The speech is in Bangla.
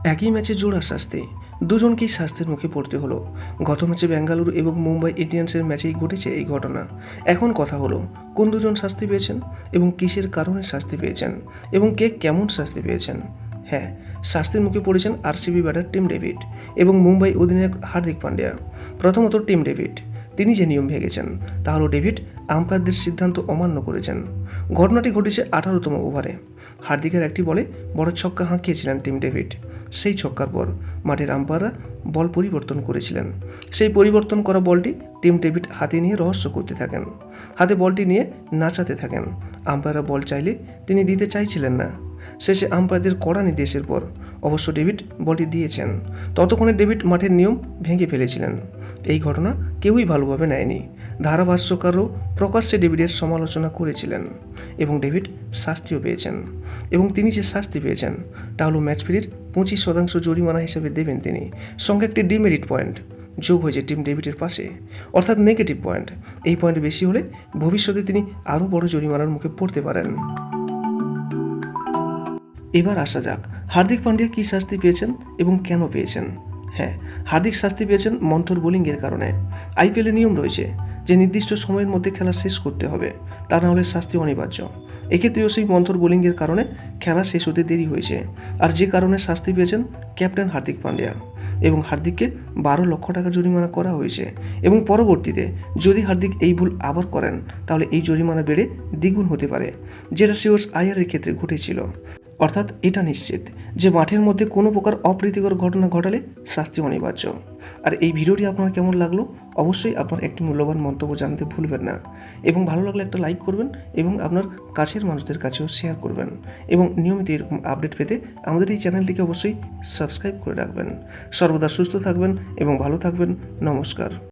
একই ম্যাচে জোড়া শাস্তি, দুজনকেই শাস্তির মুখে পড়তে হলো। গত ম্যাচে বেঙ্গালুরু এবং মুম্বাই ইন্ডিয়ান্সের ম্যাচেই ঘটেছে এই ঘটনা। এখন কথা হলো কোন দুজন শাস্তি পেয়েছেন এবং কিসের কারণে শাস্তি পেয়েছেন এবং কে কেমন শাস্তি পেয়েছেন। হ্যাঁ, শাস্তির মুখে পড়েছেন আরসিবি ব্যাটার টিম ডেভিড এবং মুম্বাই অধিনায়ক হার্দিক পান্ডিয়া। প্রথমত টিম ডেভিড, তিনি যে নিয়ম ভেঙেছেন তা হলো ডেভিড আম্পায়ারদের সিদ্ধান্ত অমান্য করেছেন। ঘটনাটি ঘটেছে 18তম ওভারে। হার্দিকের একটি বলে বড় ছক্কা হাঁকিয়েছিলেন টিম ডেভিড। সেই ছক্কার পর মাঠের আম্পায়াররা বল পরিবর্তন করেছিলেন। সেই পরিবর্তন করা বলটি টিম ডেভিড হাতে নিয়ে রহস্য করতে থাকেন, হাতে বলটি নিয়ে নাচাতে থাকেন। আম্পায়াররা বল চাইলে তিনি দিতে চাইছিলেন না। শেষে আম্পায়ারদের কড়া নির্দেশের পর অবশ্য ডেভিড বলটি দিয়েছেন। ততক্ষণে ডেভিড মাঠের নিয়ম ভেঙে ফেলেছিলেন। এই ঘটনা কেউই ভালোভাবে নেয়নি। ধারাভাষ্যকারও প্রকাশ্যে ডেভিডের সমালোচনা করেছিলেন এবং ডেভিড শাস্তিও পেয়েছেন। এবং তিনি যে শাস্তি পেয়েছেন তা হলো ম্যাচ ফিরির 25% জরিমানা হিসেবে দেবেন তিনি, সঙ্গে একটি ডিমেরিট পয়েন্ট যোগ হয়েছে টিম ডেভিডের পাশে, অর্থাৎ নেগেটিভ পয়েন্ট। এই পয়েন্ট বেশি হলে ভবিষ্যতে তিনি আরও বড় জরিমানার মুখে পড়তে পারেন। এবার আসা যাক হার্দিক পান্ডিয়া কী শাস্তি পেয়েছেন এবং কেন পেয়েছেন। হ্যাঁ, হার্দিক শাস্তি পেয়েছেন মন্থর বোলিংয়ের কারণে। আইপিএলে নিয়ম রয়েছে যে নির্দিষ্ট সময়ের মধ্যে খেলা শেষ করতে হবে, তা না হলে শাস্তি অনিবার্য। এক্ষেত্রেও সেই মন্থর বোলিংয়ের কারণে খেলা শেষ হতে দেরি হয়েছে, আর যে কারণে শাস্তি পেয়েছেন ক্যাপ্টেন হার্দিক পান্ডিয়া। এবং হার্দিককে 12 লক্ষ টাকা জরিমানা করা হয়েছে। এবং পরবর্তীতে যদি হার্দিক এই ভুল আবার করেন তাহলে এই জরিমানা বেড়ে দ্বিগুণ হতে পারে, যেটা CSIR এর ক্ষেত্রে ঘটেছিল। অর্থাৎ এটা নিশ্চিত যে মাঠের মধ্যে কোনো প্রকার অপ্রীতিকর ঘটনা ঘটালে শাস্তি অনিবার্য। আর এই ভিডিওটি আপনার কেমন লাগলো অবশ্যই আপনার একটি মূল্যবান মন্তব্য জানাতে ভুলবেন না। এবং ভালো লাগলে একটা লাইক করবেন এবং আপনার কাছের মানুষদের কাছেও শেয়ার করবেন। এবং নিয়মিত এরকম আপডেট পেতে আমাদের এই চ্যানেলটিকে অবশ্যই সাবস্ক্রাইব করে রাখবেন। সর্বদা সুস্থ থাকবেন এবং ভালো থাকবেন। নমস্কার।